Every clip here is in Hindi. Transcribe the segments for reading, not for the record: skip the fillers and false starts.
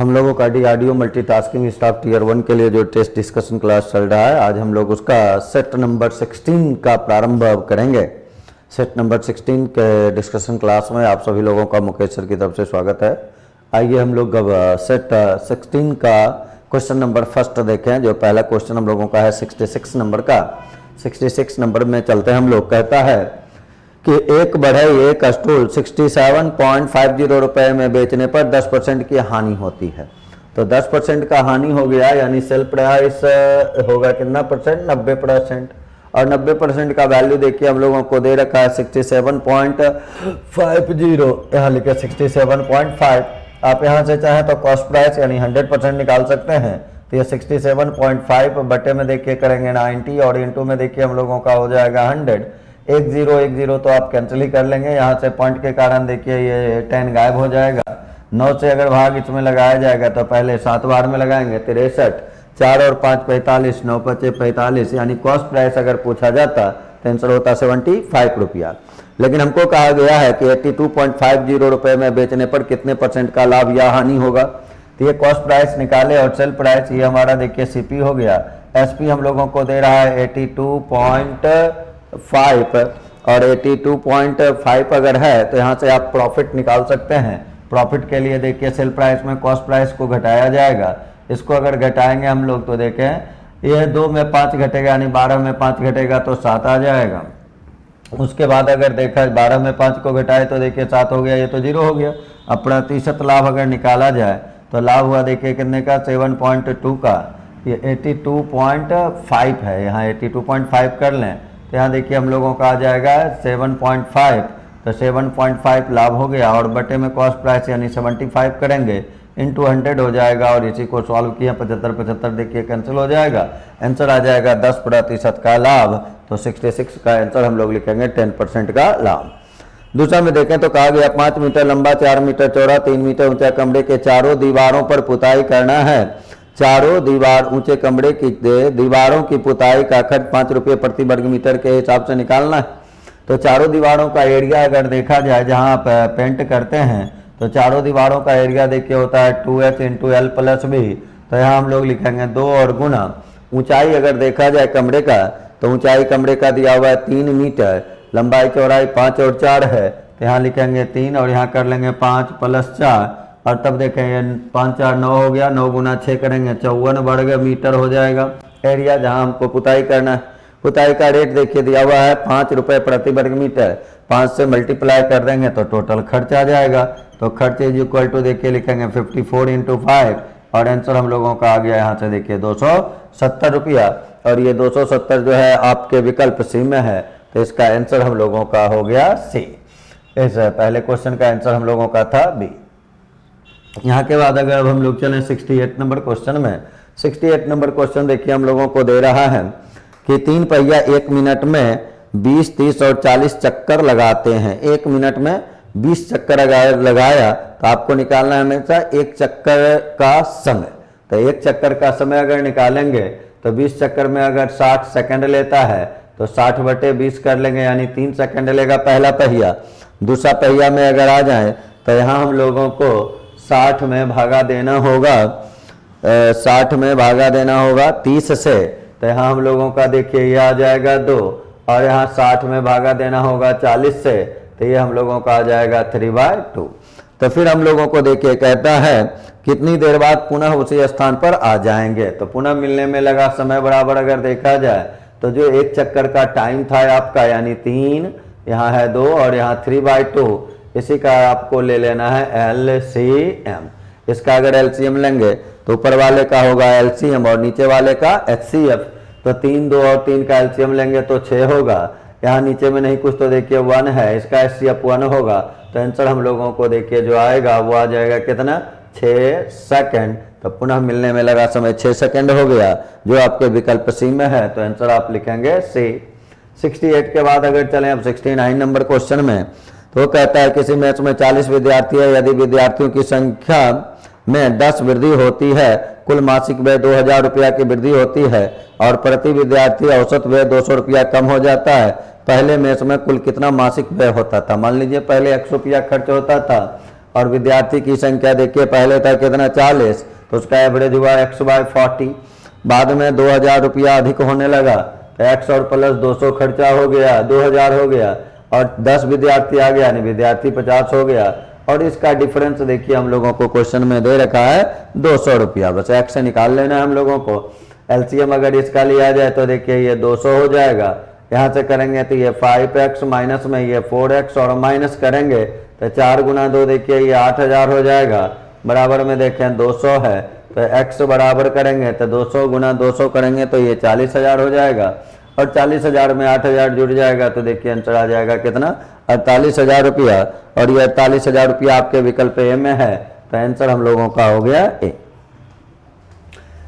हम लोगों का डीआरडीओ मल्टीटास्किंग स्टाफ टीयर 1 के लिए जो टेस्ट डिस्कशन क्लास चल रहा है, आज हम लोग उसका सेट नंबर 16 का प्रारंभ अब करेंगे। सेट नंबर 16 के डिस्कशन क्लास में आप सभी लोगों का मुकेश सर की तरफ से स्वागत है। आइए हम लोग अब सेट 16 का क्वेश्चन नंबर फर्स्ट देखें। जो पहला क्वेश्चन हम लोगों का है 66 नंबर का। 66 नंबर में चलते हैं हम लोग। कहता है कि एक बढ़ई एक स्टूल 67.50 रुपए में बेचने पर 10% की हानि होती है। तो 10% का हानि हो गया, यानी सेल प्राइस होगा कितना परसेंट? 90%। और 90% का वैल्यू देखिए हम लोगों को दे रखा है 67.50, यहाँ लिखे 67.5। आप यहाँ से चाहें तो कॉस्ट प्राइस यानी 100% निकाल सकते हैं। तो ये 67.5 बटे में देखिए करेंगे 90 और इंटू में देखिए हम लोगों का हो जाएगा 100। 10 तो आप कैंसिल ही कर लेंगे। यहाँ से पॉइंट के कारण देखिए ये 10 गायब हो जाएगा। 9 से अगर भाग इसमें लगाया जाएगा तो पहले 7 बार में लगाएंगे 63, 4 और 5 45, 9 5 45, यानी कॉस्ट प्राइस अगर पूछा जाता तो आंसर होता 75 रुपया। लेकिन हमको कहा गया है कि 82.50 रुपये में बेचने पर कितने परसेंट का लाभ या हानि होगा। तो ये कॉस्ट प्राइस निकाले और सेल प्राइस ये हमारा देखिए सीपी हो गया। एसपी हम लोगों को दे रहा है 82.5 और 82.5 अगर है तो यहाँ से आप प्रॉफिट निकाल सकते हैं। प्रॉफिट के लिए देखिए सेल प्राइस में कॉस्ट प्राइस को घटाया जाएगा। इसको अगर घटाएंगे हम लोग तो देखें ये 2 में 5 घटेगा, यानी 12 में 5 घटेगा तो 7 आ जाएगा। उसके बाद अगर देखा 12 में 5 को घटाए तो देखिए 7 हो गया, ये तो 0 हो गया। अब प्रतिशत लाभ अगर निकाला जाए तो लाभ हुआ देखिए कितने का? 7.2 का। ये 82.5 है, यहाँ 82.5 कर लें तो यहाँ देखिए हम लोगों का आ जाएगा 7.5। तो 7.5 लाभ हो गया और बटे में कॉस्ट प्राइस यानी 75 करेंगे, इंटू 100 हो जाएगा। और इसी को सॉल्व किया 75 देखिए कैंसिल हो जाएगा। आंसर आ जाएगा 10% का लाभ। तो 66 का आंसर हम लोग लिखेंगे 10% का लाभ। दूसरा में देखें तो कहा गया 5 मीटर लंबा, 4 मीटर चौड़ा, 3 मीटर ऊंचा कमरे के चारों दीवारों पर पुताई करना है। चारों दीवार ऊंचे कमरे की दीवारों की पुताई का खर्च 5 रुपये प्रति वर्ग मीटर के हिसाब से निकालना है। तो चारों दीवारों का एरिया अगर देखा जाए, जहां आप पेंट करते हैं तो चारों दीवारों का एरिया देखिए होता है 2h × l + b। तो यहाँ हम लोग लिखेंगे 2 और गुना ऊंचाई अगर देखा जाए कमरे का तो ऊंचाई कमरे का दिया हुआ है 3 मीटर, लंबाई चौड़ाई 5 और 4 है। तो यहाँ लिखेंगे 3 और यहाँ कर लेंगे 5 + 4 और तब देखेंगे 5 4 9 हो गया। 9 गुना 6 करेंगे 54 वर्ग मीटर हो जाएगा एरिया जहाँ हमको पुताई करना है। पुताई का रेट देखिए दिया हुआ है 5 रुपये प्रति वर्ग मीटर। 5 से मल्टीप्लाई कर देंगे तो टोटल खर्च आ जाएगा। तो खर्च इज इक्वल टू देखिए लिखेंगे 54 × 5 और आंसर हम लोगों का आ गया यहाँ से देखिए 270 रुपया। और ये 270 जो है आपके विकल्प सी में है, तो इसका आंसर हम लोगों का हो गया सी। इस पहले क्वेश्चन का आंसर हम लोगों का था बी। यहाँ के बाद अगर अब हम लोग चलें 68 नंबर क्वेश्चन में। 68 नंबर क्वेश्चन देखिए हम लोगों को दे रहा है कि 3 पहिया 1 मिनट में 20, 30 और 40 चक्कर लगाते हैं। 1 मिनट में 20 चक्कर अगर लगाया तो आपको निकालना है हमेशा 1 चक्कर का समय। तो 1 चक्कर का समय अगर निकालेंगे तो 20 चक्कर में अगर 60 सेकंड लेता है तो 60 बटे 20 कर लेंगे, यानी 3 सेकंड लेगा पहला पहिया। दूसरा पहिया में अगर आ जाए तो यहाँ हम लोगों को 60 में भागा देना होगा 30 से। तो यहाँ हम लोगों का देखिए ये आ जाएगा 2 और यहाँ 60 में भागा देना होगा 40 से, तो ये हम लोगों का आ जाएगा 3/2। तो फिर हम लोगों को देखिए कहता है कितनी देर बाद पुनः उसी स्थान पर आ जाएंगे। तो पुनः मिलने में लगा समय बराबर अगर देखा जाए तो जो 1 चक्कर का टाइम था आपका यानी 3, यहाँ है 2 और यहाँ 3/2, इसी का आपको ले लेना है LCM। इसका अगर LCM लेंगे तो ऊपर वाले का होगा LCM और नीचे वाले का HCF। तो 3, 2 और 3 का LCM लेंगे तो 6 होगा। यहाँ नीचे में नहीं कुछ तो देखिए 1 है, इसका HCF 1 होगा। तो आंसर हम लोगों को देखिए जो आएगा वो आ जाएगा कितना? 6 सेकंड। तो पुनः मिलने में लगा समय 6 सेकंड हो गया, जो आपके विकल्प सी में है। तो आंसर आप लिखेंगे सी। 68 के बाद अगर चलें अब 69 नंबर क्वेश्चन में, तो कहता है किसी मैच में 40 विद्यार्थी है, यदि विद्यार्थियों की संख्या में 10 वृद्धि होती है, कुल मासिक व्यय 2000 रुपया की वृद्धि होती है और प्रति विद्यार्थी औसत व्यय 200 रुपया कम हो जाता है। पहले मैच में कुल कितना मासिक व्यय होता था? मान लीजिए पहले 100 रुपया खर्च होता था और विद्यार्थी की संख्या देखिए पहले था कितना 40, तो उसका एवरेज हुआ x/40। बाद में 2000 रुपया अधिक होने लगा तो x और प्लस 200 खर्चा हो गया, 2000 हो गया, और 10 विद्यार्थी आ गया यानी विद्यार्थी 50 हो गया, और इसका डिफरेंस देखिए हम लोगों को क्वेश्चन में दे रखा है 200 रुपया। बस x से निकाल लेना है हम लोगों को। एलसीएम अगर इसका लिया जाए तो देखिए ये 200 हो जाएगा, यहाँ से करेंगे तो ये 5x, माइनस में ये 4x, और माइनस करेंगे तो 4 गुना 2 देखिए ये 8000 हो जाएगा, बराबर में देखें 200 है तो x बराबर करेंगे तो 200 गुना 200 करेंगे तो ये 40,000 हो जाएगा, और 40,000 में 8,000 जुड़ जाएगा तो देखिए आंसर आ जाएगा कितना 48,000 रुपया, और ये 48,000 रुपया आपके विकल्प ए में है, तो आंसर हम लोगों का हो गया ए।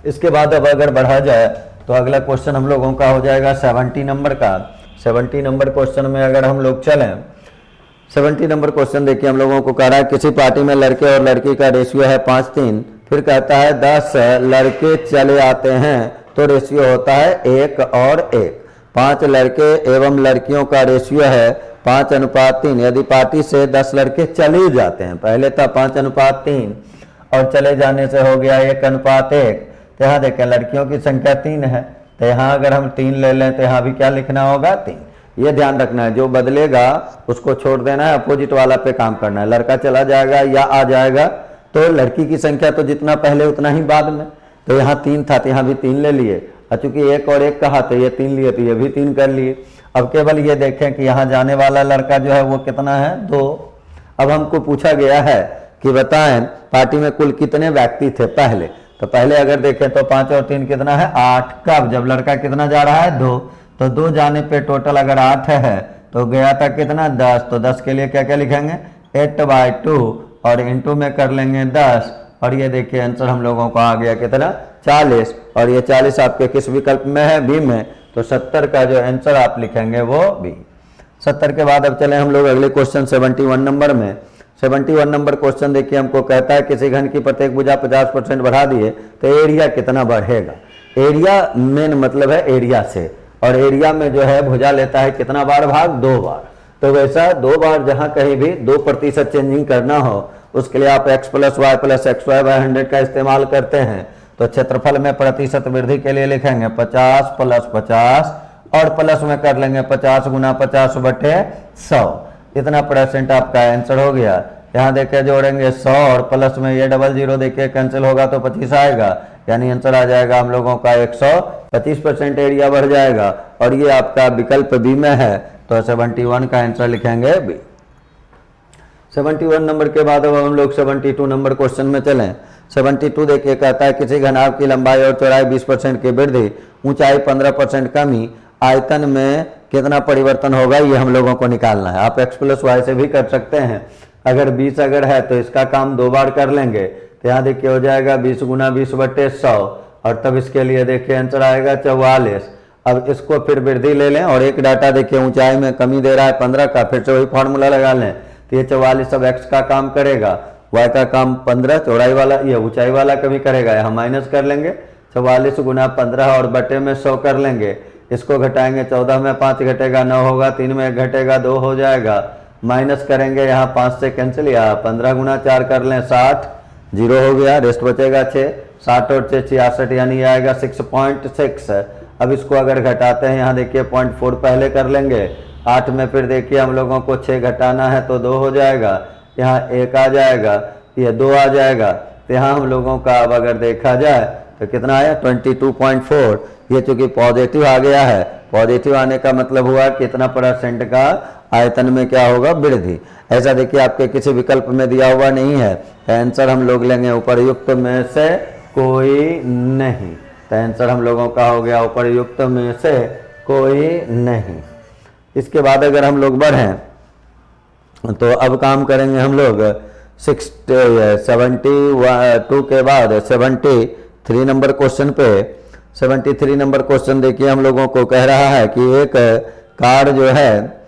इसके बाद अब अगर बढ़ा जाए तो अगला क्वेश्चन हम लोगों का हो जाएगा 70 नंबर का। 70 नंबर क्वेश्चन में अगर हम लोग चलें, 70 नंबर क्वेश्चन देखिए हम लोगों को कह रहा है किसी पार्टी में लड़के और लड़की का रेशियो है 5:3, फिर कहता है 10 लड़के चले आते हैं तो रेशियो होता है 1 और 1। 5 लड़के एवं लड़कियों का रेशियो है 5:3। यदि पार्टी से 10 लड़के चले जाते हैं, पहले था 5:3 और चले जाने से हो गया 1:1, तो यहाँ देखें लड़कियों की संख्या 3 है, तो यहाँ अगर हम 3 ले लें तो यहाँ भी क्या लिखना होगा 3। ये ध्यान रखना है, जो बदलेगा उसको छोड़ देना है, अपोजिट वाला पे काम करना है। लड़का चला जाएगा या आ जाएगा तो लड़की की संख्या तो जितना पहले उतना ही बाद में, तो यहाँ 3 था तो यहाँ भी 3 ले लिए, और चूंकि 1 और 1 कहा तो ये 3 लिए तो ये भी 3 कर लिए। अब केवल ये देखें कि यहाँ जाने वाला लड़का जो है वो कितना है 2। अब हमको पूछा गया है कि बताएं पार्टी में कुल कितने व्यक्ति थे पहले, तो पहले अगर देखें तो 5 और 3 कितना है 8। कब? जब लड़का कितना जा रहा है 2, तो 2 जाने पे टोटल अगर 8 है तो गया था कितना 10, तो 10 के लिए क्या क्या लिखेंगे 8/2 और इंटू में कर लेंगे 10, और ये देखिए आंसर हम लोगों को आ गया कितना 40, और ये 40 आपके किस विकल्प में है बी में, तो 70 का जो आंसर आप लिखेंगे वो बी। 70 के बाद अब चले हम लोग अगले क्वेश्चन 71 नंबर में। 71 नंबर क्वेश्चन देखिए हमको कहता है किसी घन की प्रत्येक भुजा 50% बढ़ा दिए तो एरिया कितना बढ़ेगा। एरिया मेन मतलब है एरिया से, और एरिया में जो है भुजा लेता है कितना बार भाग 2 बार, तो वैसा 2 बार जहां कहीं भी 2% चेंजिंग करना हो उसके लिए आप x + y + xy/100 का इस्तेमाल करते हैं। तो क्षेत्रफल में प्रतिशत वृद्धि के लिए लिखेंगे 50 + 50, और प्लस में कर लेंगे 50 × 50/100, इतना % आपका आंसर हो गया। यहाँ देखिए जोड़ेंगे 100 और प्लस में ये 00 देखिए कैंसिल होगा तो 25 आएगा, यानी आंसर आ जाएगा हम लोगों का 125% एरिया बढ़ जाएगा, और ये आपका विकल्प बी में है, तो 71 का आंसर लिखेंगे बी। 71 नंबर के बाद अब हम लोग 72 नंबर क्वेश्चन में चलें। 72 देखिए कहता है किसी घनाभ की लंबाई और चौड़ाई 20% की वृद्धि, ऊंचाई 15% कमी, आयतन में कितना परिवर्तन होगा ये हम लोगों को निकालना है। आप x + y से भी कर सकते हैं। अगर 20 अगर है तो इसका काम 2 बार कर लेंगे, तो यहाँ देखिए हो जाएगा 20 × 20/100, और तब इसके लिए देखिए आंसर आएगा 44। अब इसको फिर वृद्धि ले लें, और एक डाटा देखिए ऊंचाई में कमी दे रहा है 15 का, फिर से वही फॉर्मूला लगा लें, तो ये 44 अब x का काम करेगा, y का काम 15 चौड़ाई वाला ये ऊंचाई वाला कभी करेगा, यहाँ माइनस कर लेंगे 44 × 15 और बटे में 100 कर लेंगे, इसको घटाएंगे 14 में 5 घटेगा 9 होगा, 3 में 1 घटेगा 2 हो जाएगा, माइनस करेंगे यहाँ 5 से कैंसिल, या 15 × 4 कर लें 60, 0 हो गया, रेस्ट बचेगा 6, 60 और 6 66, यानी आएगा 6.6। अब इसको अगर घटाते हैं यहाँ देखिए 0.4 पहले कर लेंगे, 8 में फिर देखिए हम लोगों को 6 घटाना है तो 2 हो जाएगा, यहाँ 1 आ जाएगा, ये 2 आ जाएगा, तो यहाँ हम लोगों का अब अगर देखा जाए तो कितना आया 22.4। ये चूंकि पॉजिटिव आ गया है, पॉजिटिव आने का मतलब हुआ कितना % का आयतन में क्या होगा वृद्धि। ऐसा देखिए आपके किसी विकल्प में दिया हुआ नहीं है, तो आंसर हम लोग लेंगे उपर्युक्त में से कोई नहीं, तो आंसर हम लोगों का हो गया उपर्युक्त में से कोई नहीं। इसके बाद अगर हम लोग बढ़ें तो अब काम करेंगे हम लोग 72 के बाद 73 नंबर क्वेश्चन पे। 73 नंबर क्वेश्चन देखिए हम लोगों को कह रहा है कि एक कार जो है,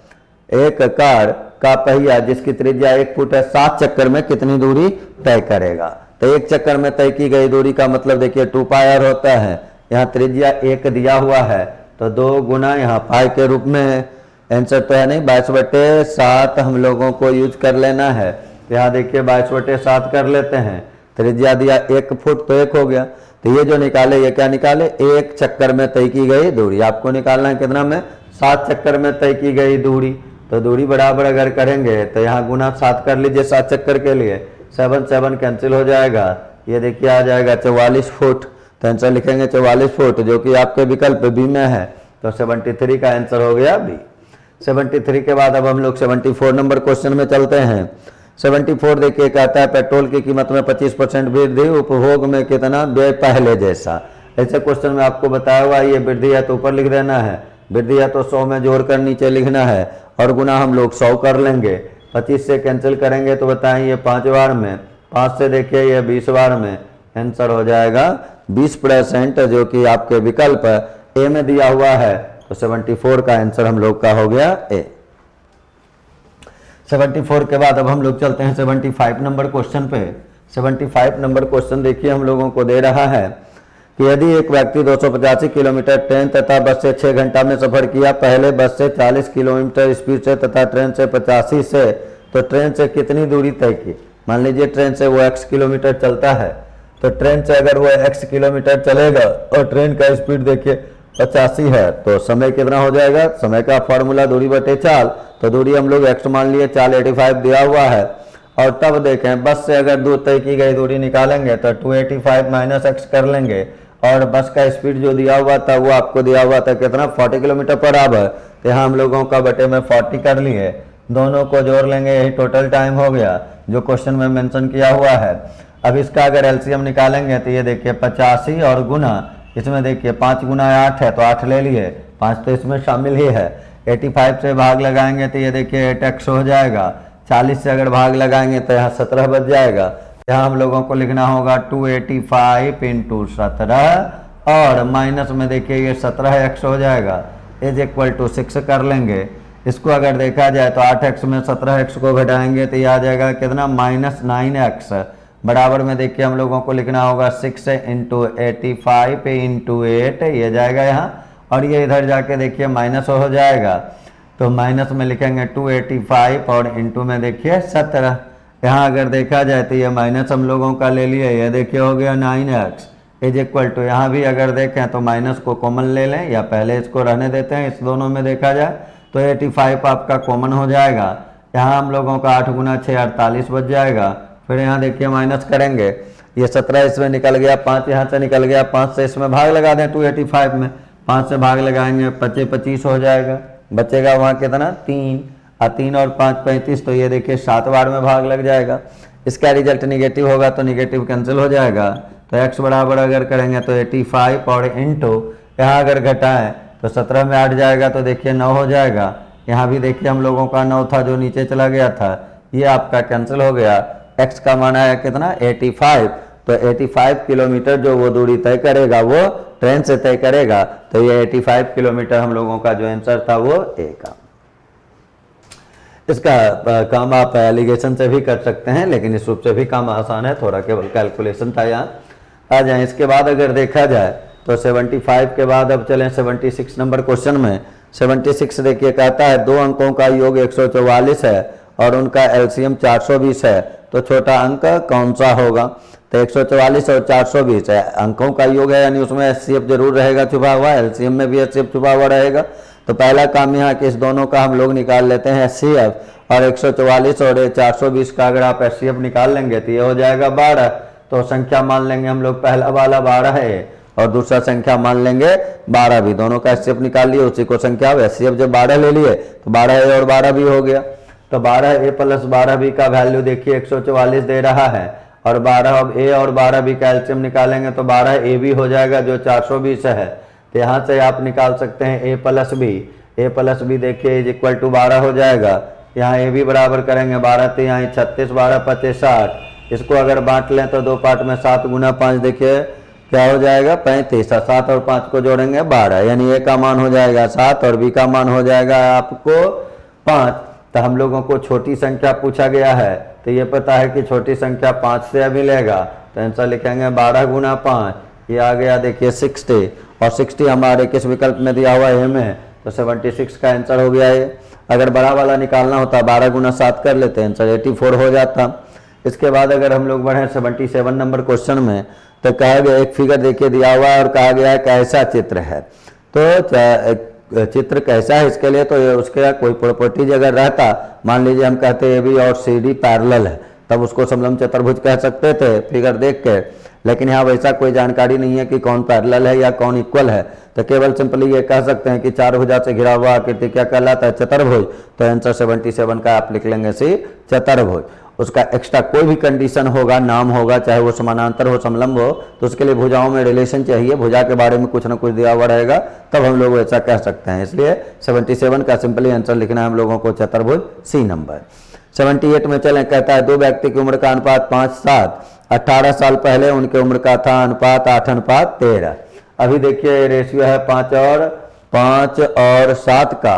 एक कार का पहिया जिसकी त्रिज्या 1 फुट है 7 चक्कर में कितनी दूरी तय करेगा। तो एक चक्कर में तय की गई दूरी का मतलब देखिए 2πr होता है, यहाँ त्रिज्या 1 दिया हुआ है तो 2 गुना यहाँ पाई के रूप में, आंसर तो है नहीं 22/7 हम लोगों को यूज कर लेना है, तो यहाँ देखिए 22/7 कर लेते हैं, त्रिज्या दिया 1 फुट तो 1 हो गया। तो ये जो निकाले ये क्या निकाले, एक चक्कर में तय की गई दूरी। आपको निकालना है कितना में, 7 चक्कर में तय की गई दूरी। तो दूरी बराबर अगर करेंगे तो यहाँ गुना 7 कर लीजिए 7 चक्कर के लिए, 7 7 कैंसिल हो जाएगा, ये देखिए आ जाएगा 44 फुट। तो आंसर लिखेंगे 44 फुट जो कि आपके विकल्प बी में है। तो 73 का आंसर हो गया बी। 73 के बाद अब हम लोग 74 नंबर क्वेश्चन में चलते हैं। 74 देखिए कहता है पेट्रोल की कीमत में 25% वृद्धि, उपभोग में कितना व्यय पहले जैसा। ऐसे क्वेश्चन में आपको बताया हुआ ये वृद्धि है तो ऊपर लिख देना है, वृद्धि है तो 100 में जोड़कर नीचे लिखना है और गुना हम लोग 100 कर लेंगे। 25 से कैंसिल करेंगे तो बताएं ये 5 बार में, 5 से देखिए ये 20 बार में, आंसर हो जाएगा 20% जो कि आपके विकल्प ए में दिया हुआ है। तो 74 का आंसर हम लोग का हो गया ए। 74 के बाद अब हम लोग चलते हैं 75 नंबर क्वेश्चन पे। 75 नंबर क्वेश्चन देखिए हम लोगों को दे रहा है कि यदि एक व्यक्ति 285 किलोमीटर ट्रेन तथा बस से 6 घंटा में सफर किया, पहले बस से 40 किलोमीटर स्पीड से तथा ट्रेन से 85 से, तो ट्रेन से कितनी दूरी तय की। मान लीजिए ट्रेन से वो x किलोमीटर चलता है, तो ट्रेन से अगर वो x किलोमीटर चलेगा और ट्रेन का स्पीड देखिए 85 है तो समय कितना हो जाएगा, समय का फॉर्मूला दूरी बटे चाल। तो दूरी हम लोग x मान लिए, चाल 85 दिया हुआ है। और तब देखें बस से अगर दूर तय की गई दूरी निकालेंगे तो 285 माइनस x कर लेंगे और बस का स्पीड जो दिया हुआ था वो आपको दिया हुआ था कितना 40 किलोमीटर पर आवर। तो यहाँ हम लोगों का बटे में 40 कर लिए, दोनों को जोड़ लेंगे, यही टोटल टाइम हो गया जो क्वेश्चन में मेंशन किया हुआ है। अब इसका अगर एलसीएम निकालेंगे तो ये देखिए 85 और गुना, इसमें देखिए 5 गुना 8 है तो 8 ले लिए, 5 तो इसमें शामिल ही है। 85 से भाग लगाएंगे तो ये देखिए 8x हो जाएगा, 40 से अगर भाग लगाएंगे तो यहाँ 17 बच जाएगा। यहाँ हम लोगों को लिखना होगा 285 इंटू 17 और माइनस में देखिए ये 17x हो जाएगा, इज इक्वल टू 6 कर लेंगे। इसको अगर देखा जाए तो 8x में 17x को घटाएंगे तो ये आ जाएगा कितना -9x, बराबर में देखिए हम लोगों को लिखना होगा 6 इंटू 85 इंटू 8, ये जाएगा यहाँ और ये इधर जाके देखिए माइनस हो जाएगा। तो माइनस में लिखेंगे 285 और इंटू में देखिए 17। यहाँ अगर देखा जाए तो ये माइनस हम लोगों का ले लिए, ये देखिए हो गया 9x इज इक्वल टू, यहाँ भी अगर देखें तो माइनस को कॉमन ले लें या पहले इसको रहने देते हैं, इस दोनों में देखा जाए तो 85 आपका कॉमन हो जाएगा। यहाँ हम लोगों का 8 गुना 6 48 बच जाएगा। फिर यहाँ देखिए माइनस करेंगे, ये 17 इसमें निकल गया, 5 यहाँ से निकल गया, 5 से इसमें भाग लगा दें 285 में, 5 से भाग लगाएंगे 25 हो जाएगा, बचेगा वहाँ कितना 3 और 3 और 5 35, तो ये देखिए 7 बार में भाग लग जाएगा। इसका रिजल्ट निगेटिव होगा तो निगेटिव कैंसिल हो जाएगा। तो x बराबर अगर करेंगे तो 85 और इंटू यहाँ अगर घटाएं तो 17 में 8 जाएगा तो देखिए 9 हो जाएगा। यहाँ भी देखिए हम लोगों का 9 था जो नीचे चला गया था, ये आपका कैंसिल हो गया। x का मान आया कितना 85, तो 85 किलोमीटर जो वो दूरी तय करेगा वो ट्रेन से तय करेगा। तो ये 85 किलोमीटर हम लोगों का जो आंसर था वो ए का। इसका काम आप एलिगेशन से भी कर सकते हैं, लेकिन इस रूप से भी काम आसान है, थोड़ा केवल कैलकुलेशन था यहाँ। आ जाए इसके बाद अगर देखा जाए तो 75 के बाद अब चलें 76 नंबर क्वेश्चन में। 76 देखिए कहता है 2 अंकों का योग 144 है और उनका एलसीएम 420 है, तो छोटा अंक कौन सा होगा। तो 144 और 420 है, अंकों का योग है यानी उसमें एचसीएफ जरूर रहेगा छुपा हुआ, एलसीएम में भी एचसीएफ छुपा हुआ रहेगा। तो पहला काम यहाँ के इस दोनों का हम लोग निकाल लेते हैं एचसीएफ, और 144 और 420 का अगर आप एचसीएफ निकाल लेंगे तो ये हो जाएगा 12। तो संख्या मान लेंगे हम लोग पहला वाला 12 है और दूसरा संख्या मान लेंगे 12 भी, दोनों का एचसीएफ निकाल लिए, उसी को संख्या एचसीएफ जब 12 ले लिए तो 12 ए और 12 भी हो गया। तो 12 ए प्लस 12 बी का वैल्यू देखिए 144 दे रहा है और 12 अब ए और 12 बी का एलसीएम निकालेंगे तो 12 ए बी हो जाएगा जो 420 है। तो यहाँ से आप निकाल सकते हैं ए प्लस बी देखिए इज इक्वल टू 12 हो जाएगा। यहाँ ए बी बराबर करेंगे 12 तो यहाँ 36 12 25 60, इसको अगर बांट लें तो 2 पार्ट में 7 गुना 5 देखिए क्या हो जाएगा 35, 7 और 5 को जोड़ेंगे 12, यानी ए का मान हो जाएगा 7 और बी का मान हो जाएगा आपको 5। तो हम लोगों को छोटी संख्या पूछा गया है, तो ये पता है कि छोटी संख्या 5 से मिलेगा, तो आंसर लिखेंगे 12 गुना 5, ये आ गया देखिए 60, और 60 हमारे किस विकल्प में दिया हुआ है ए में, तो 76 का आंसर हो गया ये। अगर बड़ा वाला निकालना होता 12 गुना 7 कर लेते हैं, आंसर 84 हो जाता। इसके बाद अगर हम लोग बढ़े 77 नंबर क्वेश्चन में, तो कहा गया एक फिगर देखिए दिया हुआ है और कहा गया है कैसा चित्र है। तो चित्र कैसा है इसके लिए तो उसके कोई प्रॉपर्टीज अगर रहता, मान लीजिए हम कहते ए बी और सी डी पैरेलल है, तब उसको समलंब चतुर्भुज कह सकते थे फिगर देख के। लेकिन यहाँ वैसा कोई जानकारी नहीं है कि कौन पैरेलल है या कौन इक्वल है, तो केवल सिंपली ये कह सकते हैं कि 4 भुजा से घिरा हुआ आकृति क्या कहलाता है, चतुर्भुज। तो आंसर 77 का आप लिख लेंगे सी चतुर्भुज। उसका एक्स्ट्रा कोई भी कंडीशन होगा, नाम होगा, चाहे वो समानांतर हो समलंब हो, तो उसके लिए भुजाओं में रिलेशन चाहिए, भुजा के बारे में कुछ ना कुछ दिया हुआ रहेगा, तब हम लोग ऐसा कह सकते हैं। इसलिए 77 का सिंपली आंसर लिखना है हम लोगों को चतुर्भुज सी नंबर। 78 में चलें, कहता है दो व्यक्ति की उम्र का अनुपात 5:7, 18 साल पहले उनके उम्र का था अनुपात 8:13। अभी देखिए रेशियो है 5 और 7 का,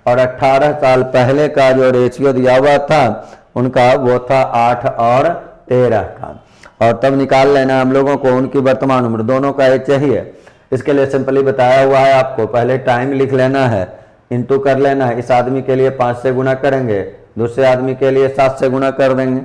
और 18 साल पहले का जो रेशियो दिया हुआ था उनका वो था 8 और 13 का। और तब निकाल लेना हम लोगों को उनकी वर्तमान उम्र, दोनों का एज चाहिए। इसके लिए सिंपली बताया हुआ है आपको, पहले टाइम लिख लेना है, इंटू कर लेना है। इस आदमी के लिए 5 से गुना करेंगे, दूसरे आदमी के लिए 7 से गुना कर देंगे।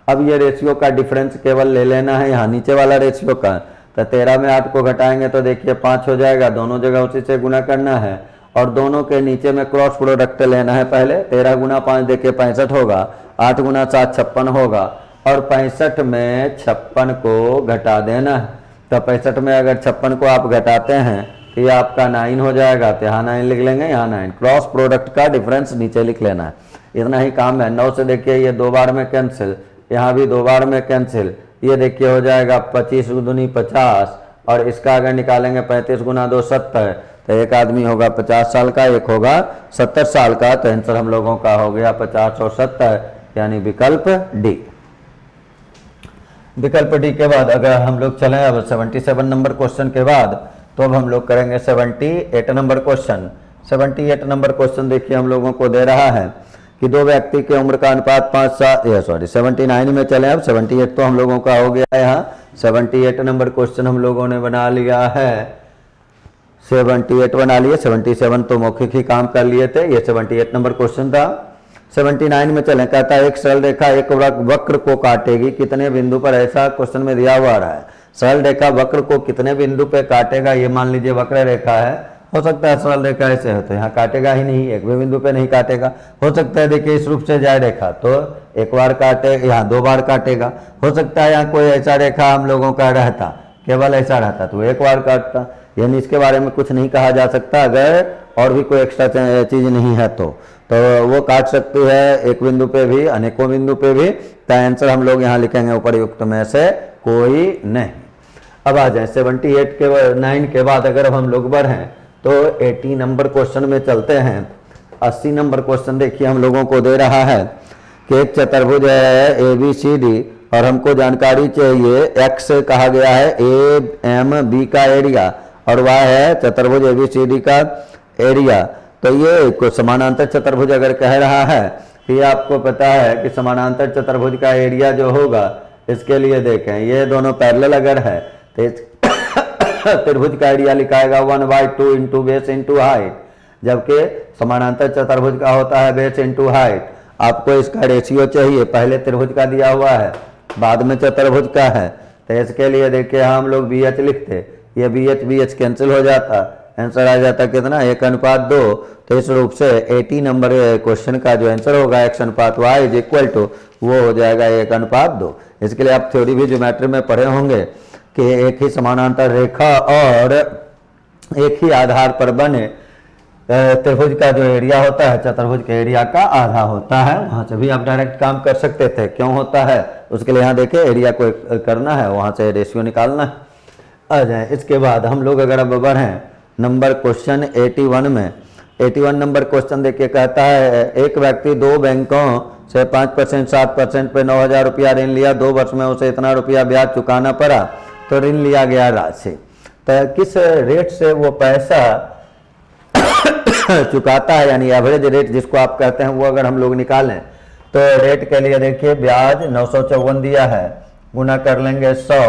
अब ये रेशियो का डिफरेंस केवल ले लेना है यहाँ नीचे वाला रेशियो का, तो 13 में 8 को घटाएंगे तो देखिए 5 हो जाएगा, दोनों जगह उसी से गुना करना है। और दोनों के नीचे में क्रॉस प्रोडक्ट लेना है पहले, 13 गुना 5 देखिए 65 होगा, 8 गुना 7 56 होगा, और 65 में 56 को घटा देना है। तो 65 में अगर 56 को आप घटाते हैं तो ये आपका 9 हो जाएगा, तो यहाँ 9 लिख लेंगे, यहाँ 9। क्रॉस प्रोडक्ट का डिफरेंस नीचे लिख लेना है, इतना ही काम है। 9 से देखिए ये 2 बार में कैंसिल, यहाँ भी 2 बार में कैंसिल, ये देखिए हो जाएगा 25 दूनी 50, और इसका अगर निकालेंगे 35 गुना 2 70, तो एक आदमी होगा 50 साल का, एक होगा 70 साल का। तो आंसर हम लोगों का हो गया 50 और 70, यानी विकल्प डी। विकल्प डी के बाद अगर हम लोग चलें अब 77 नंबर क्वेश्चन के बाद, तो अब हम लोग करेंगे 78 नंबर क्वेश्चन। 78 नंबर क्वेश्चन देखिए हम लोगों को दे रहा है कि दो व्यक्ति के उम्र का अनुपात 79 में चले। अब 78 तो हम लोगों का हो गया है, यहाँ 78 नंबर क्वेश्चन हम लोगों ने बना लिया है, 78 बना लिए। 77 तो मौखिक ही काम कर लिए थे, ये 78 नंबर क्वेश्चन था। 79 में चलें, कहता है एक सरल रेखा एक वक्र को काटेगी कितने बिंदु पर, ऐसा क्वेश्चन में दिया हुआ रहा है। सरल रेखा वक्र को कितने बिंदु पे काटेगा, ये मान लीजिए वक्र रेखा है, हो सकता है सरल रेखा ऐसे है तो यहाँ काटेगा ही नहीं, एक भी बिंदु पे नहीं काटेगा। हो सकता है देखिए इस रूप से जाए रेखा तो एक बार काटे, यहाँ 2 बार काटेगा। हो सकता है यहाँ कोई ऐसा रेखा हम लोगों का रहता, केवल ऐसा रहता तो एक बार काटता, यानी इसके बारे में कुछ नहीं कहा जा सकता। अगर और भी कोई एक्स्ट्रा चीज नहीं है तो वो काट सकती है एक बिंदु पे भी, अनेकों बिंदु पे भी। तो आंसर हम लोग यहाँ लिखेंगे उपरयुक्त में से कोई नहीं। अब आ जाए 9 के बाद अगर हम लोग बढ़ें तो 80 नंबर क्वेश्चन में चलते हैं। 80 नंबर क्वेश्चन देखिए हम लोगों को दे रहा है कि एक चतुर्भुज है ABCD और हमको जानकारी चाहिए एक्स कहा गया है AMB का एरिया और y है चतुर्भुज ABCD का एरिया। तो ये कुछ समानांतर चतुर्भुज अगर कह रहा है कि ये आपको पता है कि समानांतर चतुर्भुज का एरिया जो होगा, इसके लिए देखें ये दोनों पैरेलल अगर है तो त्रिभुज का एरिया लिखाएगा 1/2 इंटू बेस इंटू हाइट, जबकि समानांतर चतुर्भुज का होता है बेस इंटू हाइट। आपको इसका रेशियो चाहिए, पहले त्रिभुज का दिया हुआ है बाद में चतुर्भुज का है, तो इसके लिए देखिए हम लोग BH लिखते, ये BH कैंसिल हो जाता, आंसर आ जाता कितना 1:2। तो इस रूप से 80 नंबर क्वेश्चन का जो आंसर होगा x/y इज इक्वल टू वो हो जाएगा 1:2। इसके लिए आप थ्योरी भी ज्योमेट्री में पढ़े होंगे कि एक ही समानांतर रेखा और एक ही आधार पर बने त्रिभुज का जो एरिया होता है चतुर्भुज के एरिया का आधा होता है। वहां से भी आप डायरेक्ट काम कर सकते थे, क्यों होता है उसके लिए यहाँ देखिए एरिया को करना है, वहां से रेशियो निकालना है। आ जाए इसके बाद हम लोग अगर अब बढ़ें नंबर क्वेश्चन 81 में। 81 नंबर क्वेश्चन देखिए कहता है एक व्यक्ति 2 बैंकों से 5% 7% पे 9,000 रुपया ऋण लिया, 2 वर्ष में उसे इतना रुपया ब्याज चुकाना पड़ा, तो ऋण लिया गया राशि तो किस रेट से वो पैसा चुकाता है, यानी एवरेज रेट जिसको आप कहते हैं, वो अगर हम लोग निकालें तो रेट के लिए देखिए ब्याज 954 दिया है, गुना कर लेंगे 100,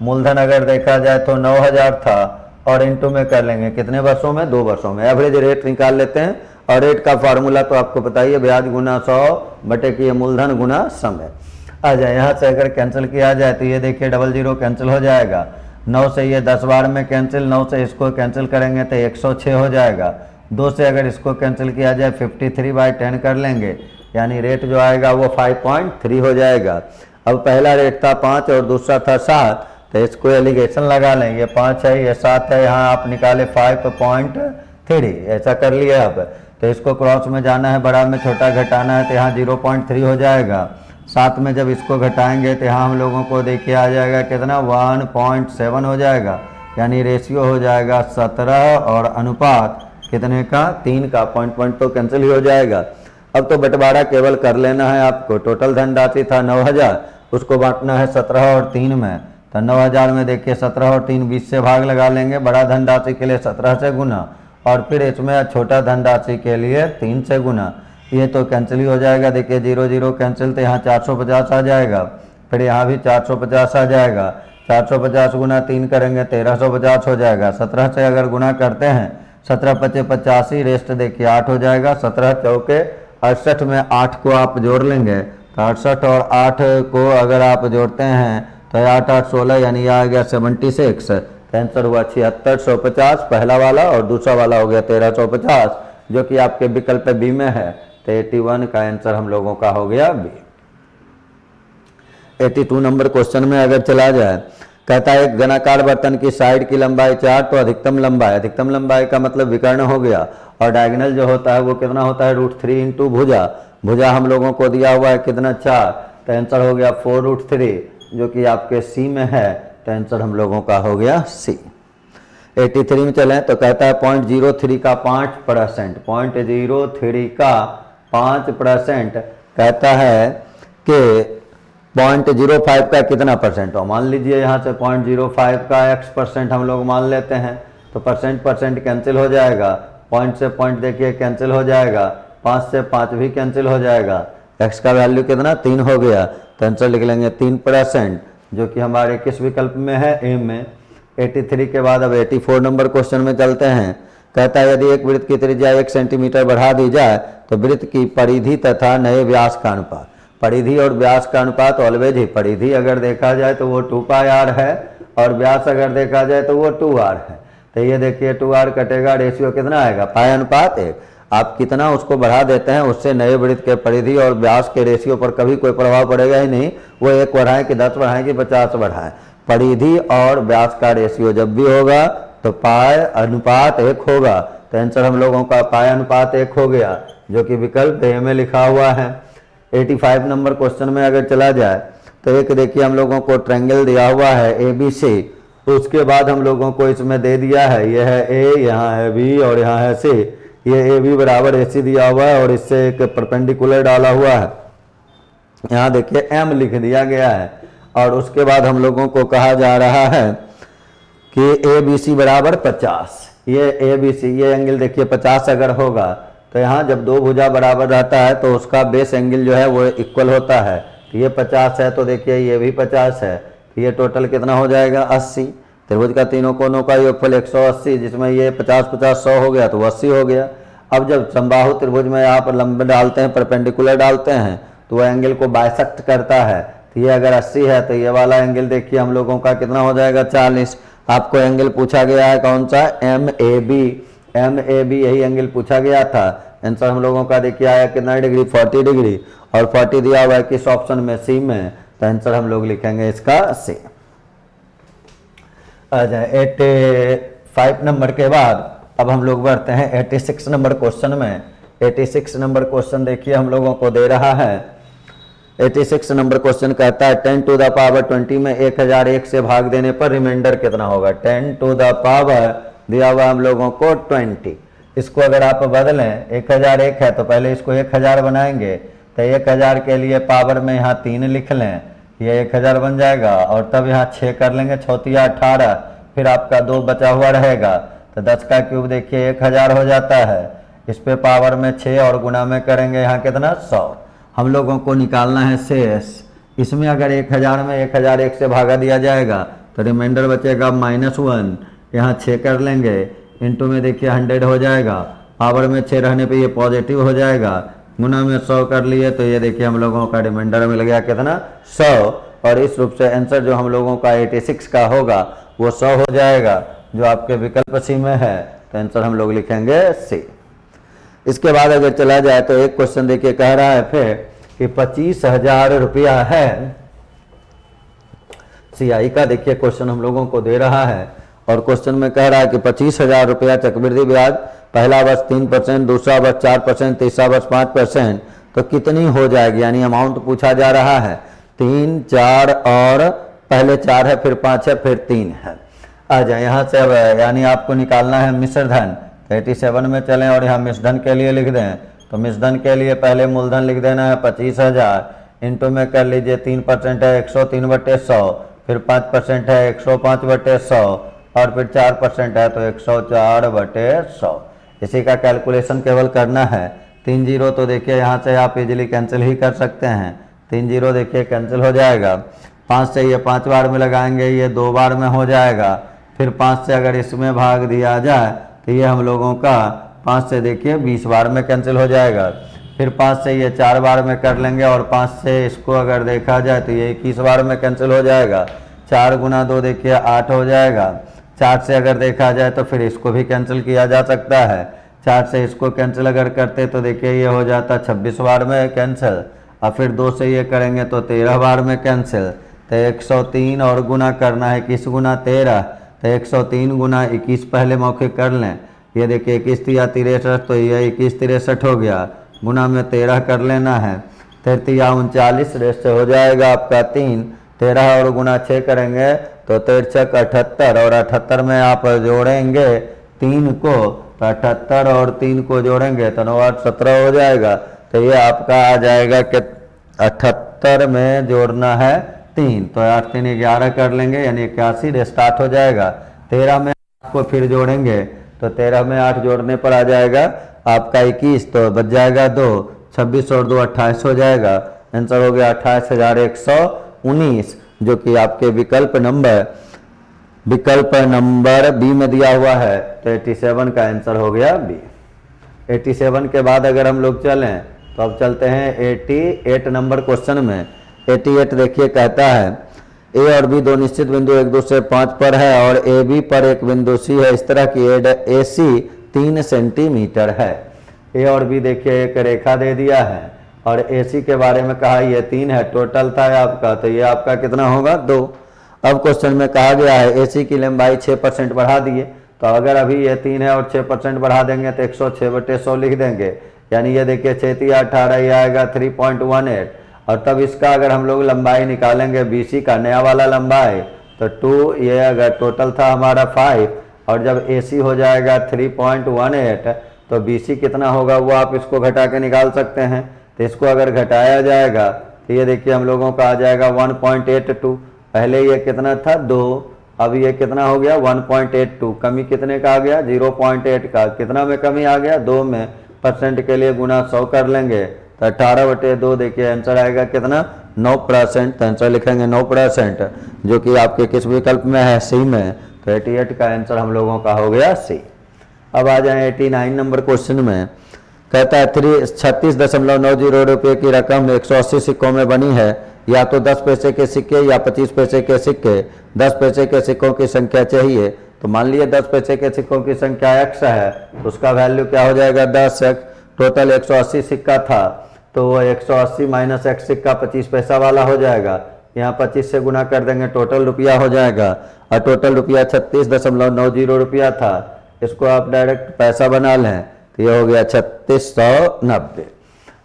मूलधन अगर देखा जाए तो 9,000 था और इंटू में कर लेंगे कितने वर्षों में 2 वर्षों में, एवरेज रेट निकाल लेते हैं और रेट का फार्मूला तो आपको पता ही है, ब्याज गुना 100 बटे की मूलधन गुना समय। आ जाए यहाँ से अगर कैंसिल किया जाए तो ये देखिए 00 कैंसिल हो जाएगा, 9 से ये 10 बार में कैंसिल, 9 से इसको कैंसिल करेंगे तो 106 हो जाएगा, 2 से अगर इसको कैंसिल किया जाए 53/10 कर लेंगे, यानी रेट जो आएगा वो 5.3 हो जाएगा। अब पहला रेट था 5 और दूसरा था 7, तो इसको एलिगेशन लगा लें, ये 5 है ये 7 है, यहाँ आप निकाले 5.3, ऐसा कर लिया। अब तो इसको क्रॉस में जाना है, बड़ा में छोटा घटाना है, तो यहाँ 0.3 हो जाएगा। 7 में जब इसको घटाएंगे तो यहाँ हम लोगों को देखिए आ जाएगा कितना 1.7 हो जाएगा, यानी रेशियो हो जाएगा 17 और अनुपात कितने का 3 का, पॉइंट तो कैंसिल ही हो जाएगा। अब तो बंटवारा केवल कर लेना है आपको। टोटल धनराशि था 9000, उसको बांटना है 17 और 3 में, तो 9000 में देखिए 17 और 3 20 से भाग लगा लेंगे, बड़ा धनराशि के लिए 17 से गुना, और फिर इसमें छोटा धनराशि के लिए 3 से गुना। ये तो कैंसिल ही हो जाएगा, देखिए 0 कैंसिल, तो यहाँ 450 आ जाएगा, फिर यहाँ भी 450 आ जाएगा, 450 गुना 3 करेंगे 1350 हो जाएगा। 17 से अगर गुना करते हैं 17 × 5 = 85, रेस्ट देखिए 8 हो जाएगा, 17 चौके 68 में 8 को आप जोड़ लेंगे तो 68 और 8 को अगर आप जोड़ते हैं तो 8 8 16, यानी आ गया 76, आंसर हुआ 7650 पहला वाला, और दूसरा वाला हो गया 1350 जो कि आपके विकल्प बी में है। तो 81 का आंसर हम लोगों का हो गया बी। 82 नंबर क्वेश्चन में अगर चला जाए, कहता है एक घनाकार बर्तन की साइड की लंबाई 4, तो अधिकतम लंबाई का मतलब विकर्ण हो गया, और डायगोनल जो होता है वो कितना होता है √3 इंटू भुजा। भुजा हम लोगों को दिया हुआ है कितना 4, तो आंसर हो गया 4√3 जो कि आपके सी में है, तो आंसर हम लोगों का हो गया सी। 83 में चलें तो कहता है 0.03 का 5%, 0.03 का 5% कहता है कि 0.05 का कितना परसेंट हो। मान लीजिए यहाँ से 0.05 का x% हम लोग मान लेते हैं, तो परसेंट कैंसिल हो जाएगा, पॉइंट से पॉइंट देखिए कैंसिल हो जाएगा, 5 से 5 भी कैंसिल हो जाएगा, x का वैल्यू कितना 3 हो गया, तो आंसर लिख लेंगे 3%, जो कि हमारे किस विकल्प में है ए में। 83 के बाद अब 84 नंबर क्वेश्चन में चलते हैं। कहता है यदि एक वृत्त की त्रिज्या 1 सेंटीमीटर बढ़ा दी जाए तो वृत्त की परिधि तथा नए व्यास का अनुपात। परिधि और व्यास का अनुपात ऑलवेज ही, परिधि अगर देखा जाए तो वो 2πr है, और व्यास अगर देखा जाए तो वो 2r है। तो ये देखिए 2r कटेगा, रेशियो कितना आएगा पाई अनुपात 1। आप कितना उसको बढ़ा देते हैं उससे नए वृत्त के परिधि और व्यास के रेशियो पर कभी कोई प्रभाव पड़ेगा ही नहीं, वो 1 बढ़ाएं कि 10 बढ़ाएं कि 50 बढ़ाएं। परिधि और व्यास का रेशियो जब भी होगा तो पाई अनुपात 1 होगा, तो आंसर हम लोगों का पाई अनुपात 1 हो गया, जो कि विकल्प ए में लिखा हुआ है। 85 नंबर क्वेश्चन में अगर चला जाए तो एक देखिए हम लोगों को ट्रायंगल दिया हुआ है ABC, तो उसके बाद हम लोगों को इसमें दे दिया है, यह है A, यहाँ है B और यहाँ है C। ये AB बराबर AC दिया हुआ है और इससे एक परपेंडिकुलर डाला हुआ है, यहाँ देखिए M लिख दिया गया है, और उसके बाद हम लोगों को कहा जा रहा है कि ABC बराबर 50। ये ABC ये एंगल देखिए 50 अगर होगा तो यहाँ जब दो भुजा बराबर रहता है तो उसका बेस एंगल जो है वो इक्वल होता है। तो ये 50 है तो देखिए ये भी 50 है, तो ये टोटल कितना हो जाएगा 80। त्रिभुज का तीनों कोनों का योगफल 180, जिसमें ये 50 50 100 हो गया तो 80 हो गया। अब जब समबाहु त्रिभुज में आप लंबे डालते हैं, परपेंडिकुलर डालते हैं, तो वह एंगल को बाइसेक्ट करता है। तो ये अगर 80 है तो ये वाला एंगल देखिए हम लोगों का कितना हो जाएगा 40। आपको एंगल पूछा गया है कौन सा MAB यही एंगल पूछा गया था। आंसर हम लोगों का देखिए आया कितना डिग्री 40 डिग्री, और 40 दिया हुआ है किस ऑप्शन में सी में, तो आंसर हम लोग लिखेंगे इसका सी। आ जाए 85 नंबर के बाद अब हम लोग बढ़ते हैं 86 नंबर क्वेश्चन में। 86 नंबर क्वेश्चन देखिए हम लोगों को दे रहा है। 86 नंबर क्वेश्चन कहता है 10 टू द पावर 20 में 1001 से भाग देने पर रिमाइंडर कितना होगा। 10 टू द पावर दिया हुआ हम लोगों को 20, इसको अगर आप बदलें 1001 है तो पहले इसको 1000 बनाएंगे, तो 1000 के लिए पावर में यहाँ 3 लिख लें, ये 1000 बन जाएगा, और तब यहाँ 6 कर लेंगे, 6 × 18, फिर आपका 2 बचा हुआ रहेगा, तो 10 का क्यूब देखिए 1000 हो जाता है। इस पे पावर में 6 और गुना में करेंगे यहाँ कितना 100। हम लोगों को निकालना है शेष। इसमें अगर 1000 में 1001 से भागा दिया जाएगा तो रिमाइंडर बचेगा -1, यहाँ 6 कर लेंगे, इंटू में देखिए 100 हो जाएगा, पावर में 6 रहने पे ये पॉजिटिव हो जाएगा, गुना में 100 कर लिए तो ये देखिए हम लोगों का रिमाइंडर मिल गया कितना 100। और इस रूप से आंसर जो हम लोगों का 86 का होगा वो 100 हो जाएगा, जो आपके विकल्प सी में है। तो आंसर हम लोग लिखेंगे सी। इसके बाद अगर चला जाए तो एक क्वेश्चन देखिए कह रहा है फिर कि 25,000 रुपया है, सीआई का देखिए क्वेश्चन हम लोगों को दे रहा है और क्वेश्चन में कह रहा है कि 25,000 रुपया चक्रवृद्धि ब्याज, पहला वर्ष 3%, दूसरा वर्ष 4%, तीसरा वर्ष 5%, तो कितनी हो जाएगी, यानी अमाउंट पूछा जा रहा है। 3, 4 और पहले 4 है, फिर 5 है, फिर 3 है। आ जाए यहाँ से अब, यानी आपको निकालना है मिश्र धन। 87 में चलें और यहाँ मिश्र धन के लिए लिख दें। तो मिश्र धन के लिए पहले मूलधन लिख देना है 25,000, इंटू में कर लीजिए 3% है 103/100, फिर 5% है 105/100 और फिर 4% है तो 104/100। इसी का कैलकुलेशन केवल करना है। 3 जीरो तो देखिए यहाँ से आप इजीली कैंसिल ही कर सकते हैं। 3 जीरो देखिए कैंसिल हो जाएगा। 5 से ये 5 बार में लगाएंगे, ये 2 बार में हो जाएगा। फिर 5 से अगर इसमें भाग दिया जाए तो ये हम लोगों का 5 से देखिए 20 बार में कैंसिल हो जाएगा। फिर 5 से ये 4 बार में कर लेंगे और 5 से इसको अगर देखा जाए तो ये 21 बार में कैंसिल हो जाएगा। 4 गुना 2 देखिए 8 हो जाएगा। 4 से अगर देखा जाए तो फिर इसको भी कैंसिल किया जा सकता है। 4 से इसको कैंसिल अगर करते तो देखिए ये हो जाता 26 बार में कैंसिल, और फिर 2 से ये करेंगे तो 13 बार में कैंसिल। तो 103 और गुना करना है 21 गुना 13, तो 103 गुना 21 पहले मौखिक कर लें। ये देखिए 21 या 63, तो ये 21 63 हो गया, गुना में 13 कर लेना है। 33 या 39 रेस्ट हो जाएगा आपका 3। 13 और गुना 6 करेंगे तो 13 78, और 78 में आप जोड़ेंगे 3 को, तो 78 और 3 को जोड़ेंगे तो 9 8 17 हो जाएगा। तो ये आपका आ जाएगा कि 78 में जोड़ना है 3, तो 8 3 11 कर लेंगे, यानी 81 स्टार्ट हो जाएगा। 13 में आपको फिर जोड़ेंगे तो 13 में 8 जोड़ने पर आ जाएगा आपका 21, तो बच जाएगा 2, 26 और 2 28 हो जाएगा। आंसर हो गया 28,119, जो कि आपके विकल्प नंबर बी में दिया हुआ है। तो 87 का आंसर हो गया बी। 87 के बाद अगर हम लोग चलें तो अब चलते हैं 88 नंबर क्वेश्चन में। 88 देखिए कहता है ए और बी दो निश्चित बिंदु 1 2 से 5 पर है और ए बी पर एक बिंदु सी है। इस तरह की ए सी 3 सेंटीमीटर है। ए और बी देखिए एक रेखा दे दिया है और ए सी के बारे में कहा ये 3 है, टोटल था आपका, तो ये आपका कितना होगा 2। अब क्वेश्चन में कहा गया है ए सी की लंबाई 6% बढ़ा दिए, तो अगर अभी ये 3 है और 6% बढ़ा देंगे तो 106/100 लिख देंगे, यानी ये देखिए 6 या 18 ये आएगा 3.18। और तब इसका अगर हम लोग लंबाई निकालेंगे BC का नया वाला लंबाई तो 2, ये अगर टोटल था हमारा 5 और जब AC हो जाएगा 3.18 तो BC कितना होगा वो आप इसको घटा के निकाल सकते हैं। तो इसको अगर घटाया जाएगा तो ये देखिए हम लोगों का आ जाएगा 1.82। पहले ये कितना था 2, अब ये कितना हो गया 1.82। कमी कितने का आ गया 0.8 का। कितना में कमी आ गया 2 में। परसेंट के लिए गुना 100 कर लेंगे तो 18/2 देखिए आंसर आएगा कितना 9%। तो आंसर लिखेंगे 9%, जो कि आपके किस विकल्प में है सी में। तो 88 का आंसर हम लोगों का हो गया सी। अब आ जाए 89 नंबर क्वेश्चन में। कहता है 36.90 रुपये की रकम 180 सिक्कों में बनी है, या तो 10 पैसे के सिक्के या 25 पैसे के सिक्के। 10 पैसे के सिक्कों की संख्या चाहिए। तो मान लिए 10 पैसे के सिक्कों की संख्या x है, तो उसका वैल्यू क्या हो जाएगा 10x। टोटल 180 सिक्का था तो वो 180 माइनस x सिक्का 25 पैसा वाला हो जाएगा। यहाँ 25 से गुना कर देंगे, टोटल रुपया हो जाएगा, और टोटल रुपया 36.90 रुपया था। इसको आप डायरेक्ट पैसा बना लें तो ये हो गया 3690।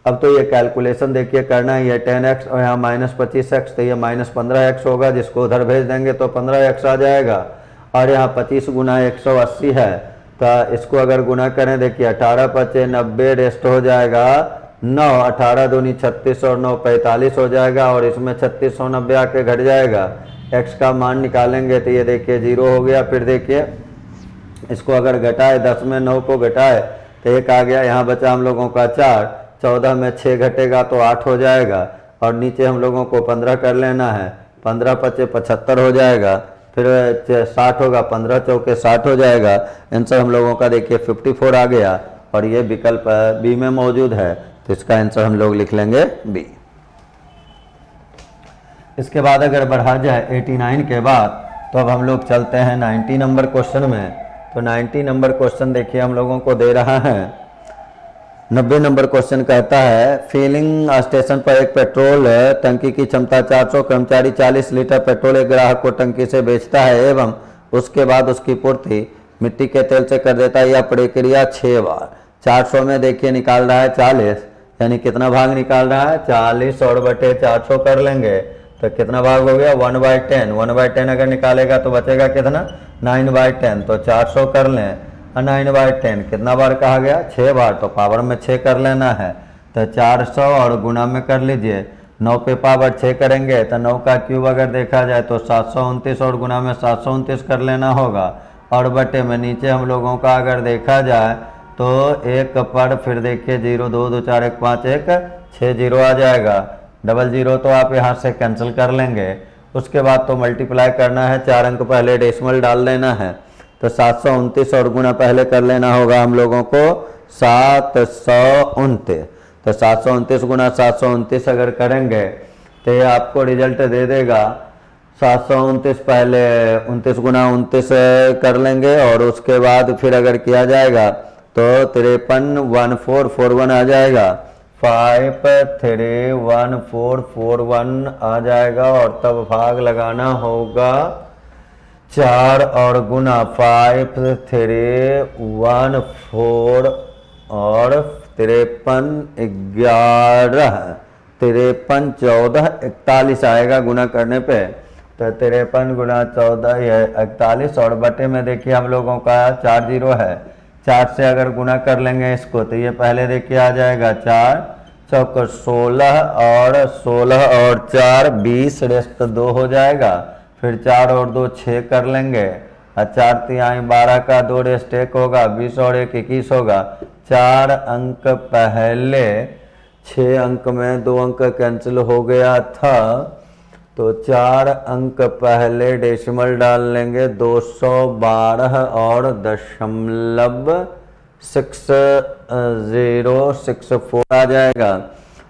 अब तो ये कैलकुलेशन देखिए करना है, ये 10x और यहाँ -25x, तो ये -15x होगा, जिसको उधर भेज देंगे तो 15x आ जाएगा। और यहाँ 25 गुना 180 है, तो इसको अगर गुना करें देखिए 18 × 90 रेस्ट हो जाएगा 9, 18 दूनी 36 और 9 45 हो जाएगा, और इसमें 3690 आके घट जाएगा। x का मान निकालेंगे तो ये देखिए 0 हो गया। फिर देखिए इसको अगर घटाए 10 में 9 को घटाए तो 1 आ गया, यहाँ बचा हम लोगों का 4। 14 में 6 घटेगा तो 8 हो जाएगा, और नीचे हम लोगों को 15 कर लेना है। 15 × 5 75 हो जाएगा, फिर 60 होगा, 15 × 4 60 हो जाएगा। आंसर हम लोगों का देखिए 54 आ गया। और ये विकल्प बी में मौजूद है, तो इसका आंसर हम लोग लिख लेंगे बी। इसके बाद अगर बढ़ा जाए 89 के बाद, तो अब हम लोग चलते हैं 90 नंबर क्वेश्चन में। तो 90 नंबर क्वेश्चन देखिए हम लोगों को दे रहा है। 90 नंबर क्वेश्चन कहता है फिलिंग स्टेशन पर एक पेट्रोल टंकी की क्षमता 400, कर्मचारी 40 लीटर पेट्रोल एक ग्राहक को टंकी से बेचता है एवं उसके बाद उसकी पूर्ति मिट्टी के तेल से कर देता है। यह प्रक्रिया 6 बार। 400 में देखिए निकाल रहा है 40, यानी कितना भाग निकाल रहा है 40 और बटे 400 कर लेंगे तो कितना भाग हो गया 1/10। 1/10 अगर निकालेगा तो बचेगा कितना 9/10। तो 400 कर लें 9/10 कितना बार कहा गया 6 बार, तो पावर में 6 कर लेना है। तो 400 और गुना में कर लीजिए, 9 पे पावर 6 करेंगे तो 9 का क्यूब अगर देखा जाए तो 729 और गुना में 729 कर लेना होगा। और बटे में नीचे हम लोगों का अगर देखा जाए तो 1 पर फिर देखिए 0 2 2 4 1 5 1 6 0 आ जाएगा। डबल 0 तो आप यहाँ से कैंसिल कर लेंगे। उसके बाद तो मल्टीप्लाई करना है, 4 अंक पहले डेसिमल डाल लेना है। तो 729 और गुना पहले कर लेना होगा हम लोगों को 729। तो 729 गुना 729 अगर करेंगे तो ये आपको रिजल्ट दे देगा 729 पहले 29 गुना 29 कर लेंगे और उसके बाद फिर अगर किया जाएगा तो 531441 आ जाएगा। 531441 आ जाएगा और तब भाग लगाना होगा 4 और गुना 5314 और 53 11 53 14 41 आएगा गुना करने पे। तो 53 गुना 14 ये 41 और बटे में देखिए हम लोगों का 4 0 है। 4 से अगर गुना कर लेंगे इसको तो ये पहले देखिए आ जाएगा 4 चौक 16 और 16 और 4 20 रेस्ट 2 हो जाएगा। फिर 4 और 2 6 कर लेंगे और 4 तिहाई 12 का 2 रेस्ट 1 होगा, 20 और 1 21 होगा। 4 अंक पहले 6 अंक में 2 अंक कैंसिल हो गया था, तो 4 अंक पहले डेसिमल डाल लेंगे 212 और 0.6064 आ जाएगा।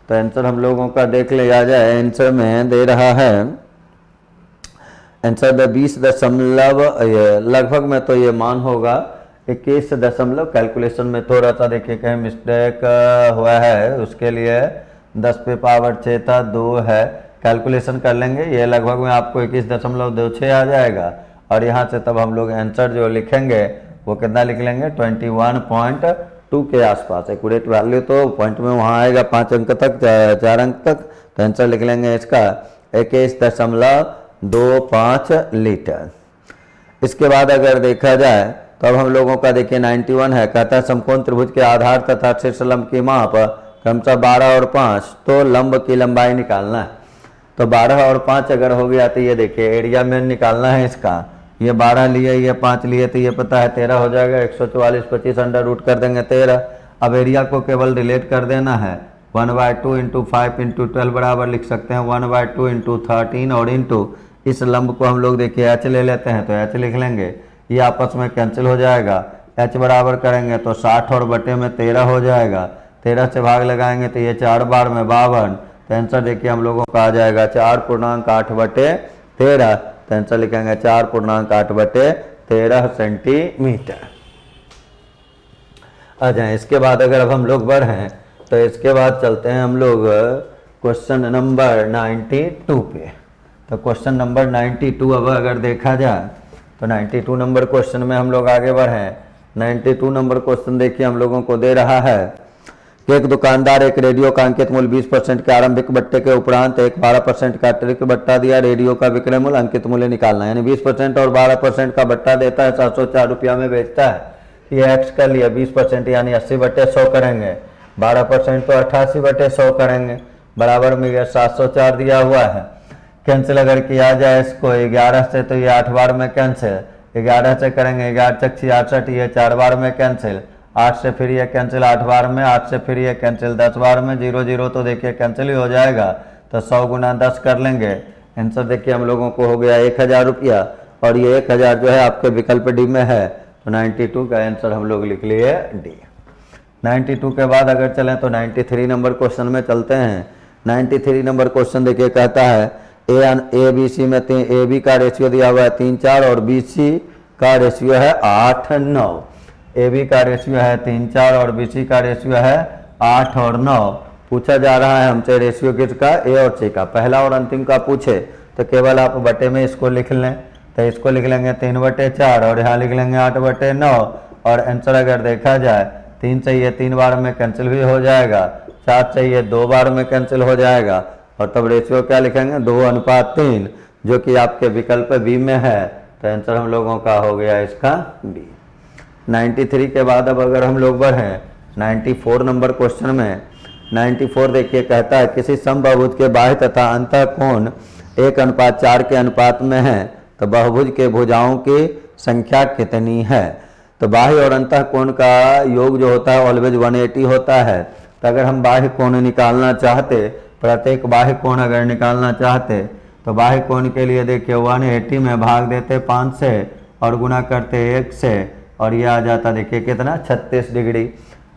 तो आंसर हम लोगों का देख लिया जाए। आंसर में दे रहा है आंसर 20 दशमलव लगभग में तो ये मान होगा 21 दशमलव। कैलकुलेशन में थोड़ा सा देखिए कहीं मिस्टेक हुआ है, उसके लिए 10 पे पावर 6 था 2 है। कैलकुलेशन कर लेंगे, ये लगभग में आपको 21.26 आ जाएगा। और यहाँ से तब हम लोग आंसर जो लिखेंगे वो कितना लिख लेंगे 21.2 के आसपास। एक्यूरेट वैल्यू तो पॉइंट में वहाँ आएगा 5 अंक तक 4 अंक तक। तो आंसर लिख लेंगे इसका 21.25 लीटर। इसके बाद अगर देखा जाए तो अब हम लोगों का देखिए 91 है। कहता है समकोण त्रिभुज के आधार तथा शीर्ष लंब की माप क्रमशः 12 और 5, तो लंब की लंबाई निकालना है। तो 12 और 5 अगर हो गया तो ये देखिए एरिया में निकालना है इसका। ये 12 लिए ये 5 लिए तो ये पता है 13 हो जाएगा। 144 25 अंडर रूट कर देंगे 13। अब एरिया को केवल रिलेट कर देना है 1/2 इंटू 5 इंटू 12 बराबर लिख सकते हैं 1/2 इंटू 13 और इंटू इस लंब को हम लोग देखिए h ले लेते हैं तो h लिख लेंगे। ये आपस में कैंसिल हो जाएगा। h बराबर करेंगे तो 60 और बटे में 13 हो जाएगा। 13 से भाग लगाएंगे तो ये 4 बार में 52। तो आंसर देखिए हम लोगों का आ जाएगा 4.8 बटे 13। तो आंसर लिखेंगे 4.8 बटे 13 सेंटीमीटर। आ जाए इसके बाद अगर अब हम लोग बढ़ें तो इसके बाद चलते हैं हम लोग क्वेश्चन नंबर 92 पे। तो क्वेश्चन नंबर 92 अब अगर देखा जाए तो 92 नंबर क्वेश्चन में हम लोग आगे बढ़ें। 92 नंबर क्वेश्चन देखिए हम लोगों को दे रहा है कि एक दुकानदार एक रेडियो का अंकित मूल्य 20% के आरंभिक बट्टे के उपरांत एक 12% का अतिरिक्त बट्टा दिया। रेडियो का विक्रय मूल्य अंकित मूल्य निकालना है, यानी 20% और 12% का बट्टा देता है, 704 रुपया में बेचता है। ये एक्स कर लिया 20% यानी 80/100 करेंगे, 12% तो 88/100 करेंगे, बराबर में ये 704 दिया हुआ है। कैंसिल अगर किया जाए इसको 11 से तो ये 8 बार में कैंसिल, 11 से करेंगे 11 × 66 ये 4 बार में कैंसिल, 8 से फिर ये कैंसिल 8 बार में, 8 से फिर ये कैंसिल 10 बार में, 0 0 तो देखिए कैंसिल ही हो जाएगा। तो 100 गुना 10 कर लेंगे। आंसर देखिए हम लोगों को हो गया 1000 रुपया और ये 1000 जो है आपके विकल्प डी में है। तो 92 का आंसर हम लोग लिख लिए डी। 92 के बाद अगर चलें तो 93 नंबर क्वेश्चन में चलते हैं। 93 नंबर क्वेश्चन देखिए, कहता है ए बी सी में ए बी का रेशियो दिया हुआ है 3 4 और बी सी का रेशियो है 8 9। ए बी का रेशियो है 3 4 और बी सी का रेशियो है 8 और 9। पूछा जा रहा है हमसे रेशियो किसका, ए और सी का। पहला और अंतिम का पूछे तो केवल आप बटे में इसको लिख लें, तो इसको लिख लेंगे 3/4 और यहाँ लिख लेंगे 8/9। और आंसर अगर देखा जाए 3 चाहिए 3 बार में कैंसिल भी हो जाएगा, 7 चाहिए 2 बार में कैंसिल हो जाएगा, और तब रेशियो क्या लिखेंगे 2:3, जो कि आपके विकल्प बी में है। तो आंसर हम लोगों का हो गया इसका बी। 93 के बाद अब अगर हम लोग बढ़ें 94 नंबर क्वेश्चन में। 94 देखिए, कहता है किसी समबाहुभुज के बाह्य तथा अंतः कोण 1:4 के अनुपात में है तो बहुभुज के भुजाओं की संख्या कितनी है। तो बाह्य और अंतः कोण का योग जो होता है ऑलवेज 180 होता है। तो अगर हम बाह्य कोण निकालना चाहते, प्रत्येक बाह्य कोण अगर निकालना चाहते तो बाह्य कोण के लिए देखिए 180 में भाग देते 5 से और गुना करते 1 से, और ये आ जाता देखिए कितना 36 डिग्री।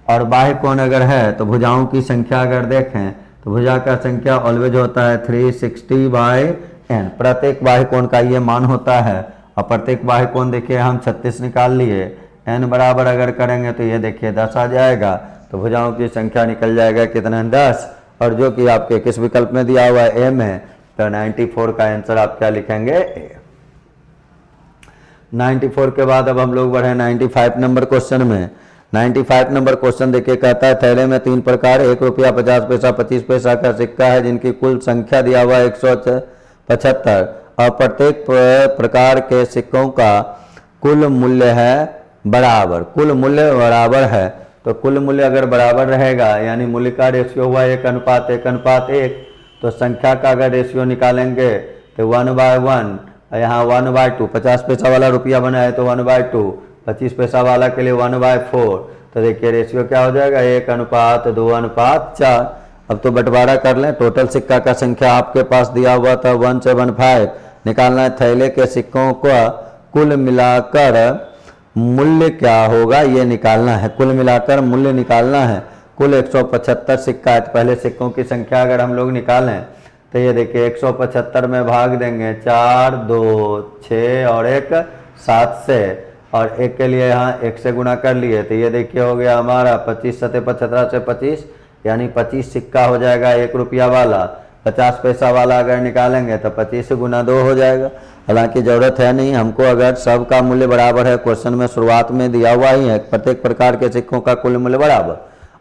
और बाह्य कोण अगर है तो भुजाओं की संख्या अगर देखें तो भुजा का संख्या ऑलवेज होता है 360/n। प्रत्येक बाह्य कोण का ये मान होता है, और प्रत्येक बाह्य कोण देखिए हम 36 निकाल लिए, n बराबर अगर करेंगे तो ये देखिए 10 आ जाएगा। तो भुजाओं की संख्या निकल जाएगा कितना 10, और जो कि आपके किस विकल्प में दिया हुआ है ए में। तो 94 का आंसर आप क्या लिखेंगे ए। 94 के बाद अब हम लोग बढ़े 95 नंबर क्वेश्चन में। 95 नंबर क्वेश्चन देखिए, कहता है थैले में 3 प्रकार 1 रुपया 50 पैसा 25 पैसा का सिक्का है जिनकी कुल संख्या दिया हुआ है 175, और प्रत्येक प्रकार के सिक्कों का कुल मूल्य है बराबर। कुल मूल्य बराबर है, तो कुल मूल्य अगर बराबर रहेगा यानी मूल्य का रेशियो हुआ 1:1:1, तो संख्या का अगर रेशियो निकालेंगे तो 1/1, यहाँ 1/2। 50 पैसा वाला रुपया बना है तो 1/2, 25 पैसा वाला के लिए 1/4। तो देखिए रेशियो क्या हो जाएगा 1:2:4। अब तो बंटवारा कर लें। टोटल सिक्का का संख्या आपके पास दिया हुआ था 175, निकालना है थैले के सिक्कों का कुल मिलाकर मूल्य क्या होगा ये निकालना है। कुल मिलाकर मूल्य निकालना है। कुल 175 सिक्का है, तो पहले सिक्कों की संख्या अगर हम लोग निकालें तो ये देखिए 175 में भाग देंगे 4 2 6 और 1 7 से, और 1 के लिए यहाँ 1 से गुना कर लिए, तो ये देखिए हो गया हमारा 25 7 75 से 25, यानी 25 सिक्का हो जाएगा 1 रुपया वाला। 50 पैसा वाला अगर निकालेंगे तो 25 से गुना 2 हो जाएगा। हालांकि ज़रूरत है नहीं हमको, अगर सबका मूल्य बराबर है, क्वेश्चन में शुरुआत में दिया हुआ ही है प्रत्येक प्रकार के सिक्कों का कुल मूल्य बराबर।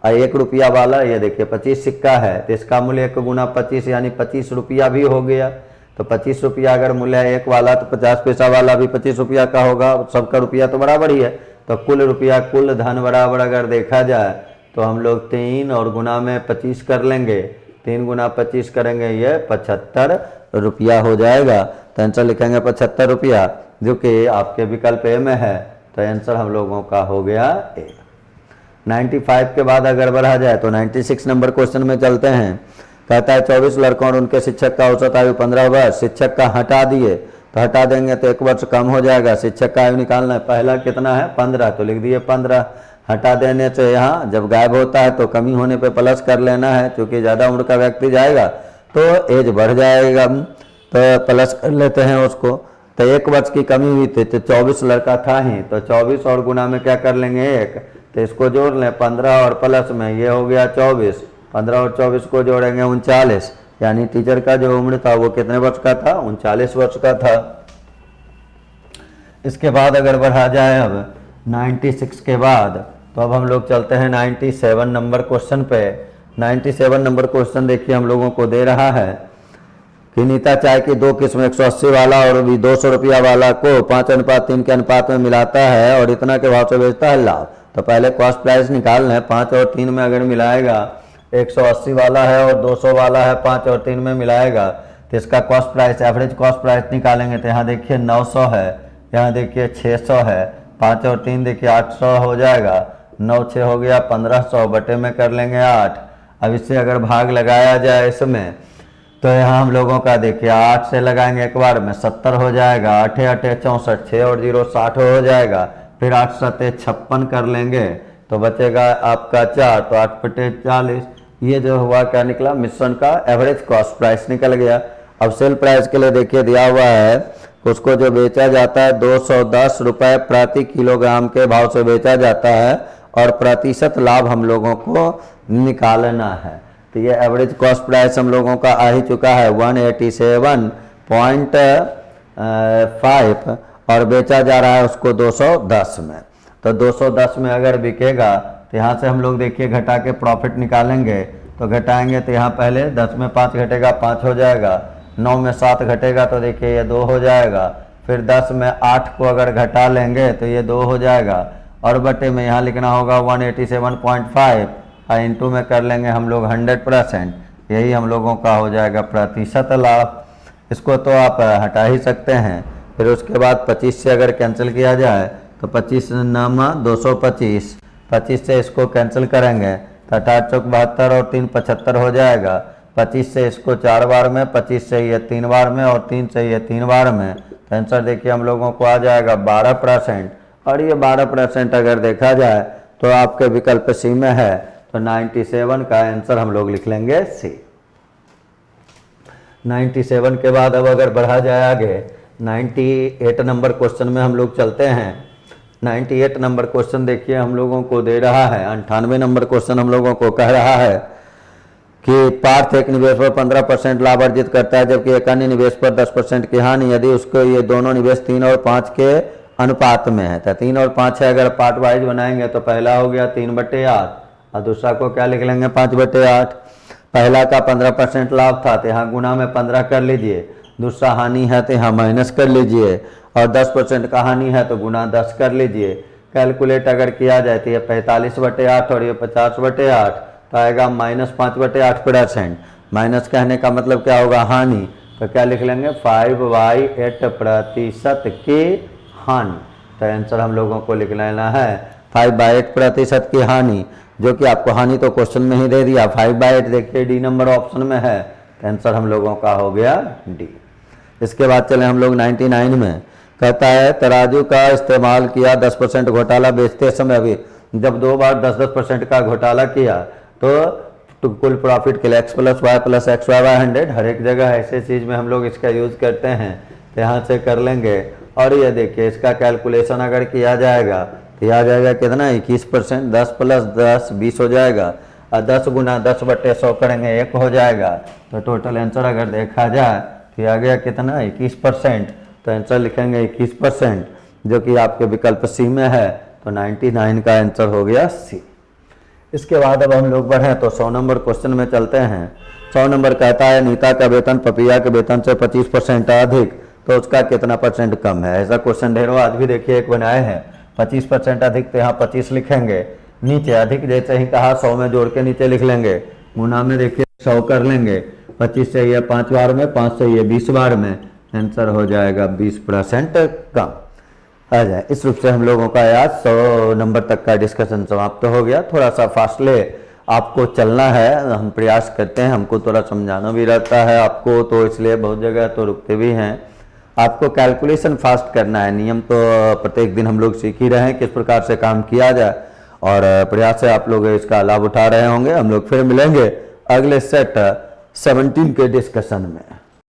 और 1 रुपया वाला ये देखिए 25 सिक्का है तो इसका मूल्य 1 गुना 25 यानी 25 रुपया भी हो गया। तो 25 रुपया अगर मूल्य है 1 वाला तो 50 पैसा वाला भी 25 रुपया का होगा, सबका रुपया तो बराबर ही है। तो कुल रुपया कुल धन बराबर अगर देखा जाए तो हम लोग 3 और गुना में 25 कर लेंगे, 3 गुना 25 करेंगे ये 75 रुपया हो जाएगा। तो आंसर लिखेंगे 75 रुपया, जो कि आपके विकल्प ए में है। तो आंसर हम लोगों का हो गया ए। 95 के बाद अगर बढ़ा जाए तो 96 नंबर क्वेश्चन में चलते हैं। कहता है 24 लड़कों और उनके शिक्षक का औसत आयु 15 वर्ष, शिक्षक का हटा दिए तो हटा देंगे तो 1 वर्ष कम हो जाएगा। शिक्षक का आयु निकालना है, पहला कितना है 15, तो लिख दिए 15। हटा देने से यहाँ जब गायब होता है तो कमी होने पे प्लस कर लेना है, क्योंकि ज़्यादा उम्र का व्यक्ति जाएगा तो एज बढ़ जाएगा, तो प्लस कर लेते हैं उसको। तो 1 वर्ष की कमी हुई थी तो 24 लड़का था ही, तो 24 और गुना में क्या कर लेंगे 1, तो इसको जोड़ लें 15 और प्लस में ये हो गया 24, 15 और 24 को जोड़ेंगे 39, यानी टीचर का जो उम्र था वो कितने वर्ष का था 39 वर्ष का था। इसके बाद अगर बढ़ा जाए अब 96 के बाद तो अब हम लोग चलते हैं 97 नंबर क्वेश्चन पे। 97 नंबर क्वेश्चन देखिए हम लोगों को दे रहा है कि नीता चाय की 2 किस्म 180 वाला और भी 200 रुपया वाला को 5:3 के अनुपात में मिलाता है और इतना के भाव से बेचता है लाभ। तो पहले कॉस्ट प्राइस निकालना है। 5 और 3 में अगर मिलाएगा 180 वाला है और 200 वाला है, 5 और 3 में मिलाएगा तो इसका cost price average cost price निकालेंगे तो यहाँ देखिए 900 है, यहाँ देखिए 600 है, 5 और 3 देखिए 800 हो जाएगा, 9 6 हो गया 1500, बटे में कर लेंगे 8। अब इससे अगर भाग लगाया जाए इसमें तो यहाँ हम लोगों का देखिए 8 से लगाएंगे एक बार में 70 हो जाएगा, 8 8 64, 6 और 0 60 हो जाएगा, फिर 8 7 56 कर लेंगे, तो बचेगा आपका 4, तो 8/40। ये जो हुआ क्या निकला, मिश्रण का एवरेज कॉस्ट प्राइस निकल गया। अब सेल प्राइस के लिए देखिए दिया हुआ है, उसको जो बेचा जाता है 210 रुपये प्रति किलोग्राम के भाव से बेचा जाता है और प्रतिशत लाभ हम लोगों को निकालना है। तो ये एवरेज कॉस्ट प्राइस हम लोगों का आ ही चुका है 187.5 और बेचा जा रहा है उसको 210 में। तो 210 में अगर बिकेगा तो यहाँ से हम लोग देखिए घटा के प्रॉफिट निकालेंगे। तो घटाएंगे तो यहाँ पहले 10 में 5 घटेगा 5 हो जाएगा, 9 में 7 घटेगा तो देखिए ये 2 हो जाएगा, फिर 10 में 8 को अगर घटा लेंगे तो ये 2 हो जाएगा और बटे में यहाँ लिखना होगा 187.5 और इंटू में कर लेंगे हम लोग 100%, यही हम लोगों का हो जाएगा प्रतिशत लाभ। इसको तो आप हटा ही सकते हैं। फिर उसके बाद 25 से अगर कैंसिल किया जाए तो 25 नामा 225, 25 से इसको कैंसिल करेंगे तो 8 चौक 72 और 3 75 हो जाएगा। 25 से इसको 4 बार में, 25 से ये 3 बार में और 3 से ये 3 बार में, तो आंसर देखिए हम लोगों को आ जाएगा 12%। और ये 12% अगर देखा जाए तो आपके विकल्प सी में है, तो 97 का आंसर हम लोग लिख लेंगे सी। 97 के बाद अब अगर बढ़ा जाए आगे 98 नंबर क्वेश्चन में हम लोग चलते हैं। 98 नंबर क्वेश्चन देखिए हम लोगों को दे रहा है, 98 नंबर क्वेश्चन हम लोगों को कह रहा है कि पार्थ एक निवेश पर 15% लाभ अर्जित करता है जबकि एक अन्य निवेश पर 10% की हानि, यदि उसको ये दोनों निवेश 3 और 5 के अनुपात में है। तो 3 और 5 है, अगर पार्ट वाइज बनाएंगे तो पहला हो गया 3/8 और दूसरा को क्या लिख लेंगे 5/8। पहला का 15% लाभ था तो यहाँ गुना में 15 कर लीजिए, दूसरा हानि है तो यहाँ माइनस कर लीजिए और 10% का हानि है तो गुना 10 कर लीजिए। कैलकुलेट अगर किया जाए तो ये 45/8 और ये 50/8 तो आएगा -5/8%। माइनस कहने का मतलब क्या होगा हानि, तो क्या लिख लेंगे 5/8% की हानि। तो आंसर हम लोगों को लिख लेना है 5/8% की हानि, जो कि आपको हानि तो क्वेश्चन में ही दे दिया 5/8 देखिए डी नंबर ऑप्शन में है, तो आंसर हम लोगों का हो गया डी। इसके बाद चले हम लोग 99 में, कहता है तराजू का इस्तेमाल किया 10% घोटाला बेचते समय भी, जब 2 बार 10% का घोटाला किया तो कुल प्रॉफिट के लिए x + y + x y 100, हर एक जगह ऐसे चीज़ में हम लोग इसका यूज़ करते हैं। तो यहाँ से कर लेंगे और ये देखिए इसका कैलकुलेशन अगर किया जाएगा तो यह आ जाएगा कितना 21%, 10 + 10 20 हो जाएगा और 10 गुना 10/100 करेंगे 1 हो जाएगा। तो टोटल आंसर अगर देखा जाए तो आ गया कितना 21%, तो आंसर लिखेंगे 21%, जो कि आपके विकल्प सी में है। तो 99 का आंसर हो गया सी। इसके बाद अब हम लोग बढ़ें तो 100 नंबर क्वेश्चन में चलते हैं। 100 नंबर कहता है नीता का वेतन पपिया के वेतन से 25% अधिक, तो उसका कितना % कम है। ऐसा क्वेश्चन ढेरों आज भी देखिए एक बनाए हैं। 25% अधिक तो यहाँ 25 लिखेंगे, नीचे अधिक जैसे ही कहा 100 में जोड़ के नीचे लिख लेंगे, गुना में देखिए 100 कर लेंगे, 25 से ये 5 बार में, 5 से ये 20 बार में, आंसर हो जाएगा 20% कम आ जाए। इस रूप से हम लोगों का आज 100 नंबर तक का डिस्कशन समाप्त हो गया। थोड़ा सा फासले आपको चलना है, हम प्रयास करते हैं, हमको थोड़ा समझाना भी रहता है आपको, तो इसलिए बहुत जगह तो रुकते भी हैं। आपको कैलकुलेशन फास्ट करना है, नियम तो प्रत्येक दिन हम लोग सीख ही रहे हैं किस प्रकार से काम किया जाए और प्रयास से आप लोग इसका लाभ उठा रहे होंगे। हम लोग फिर मिलेंगे अगले सेट 17 के डिस्कशन में।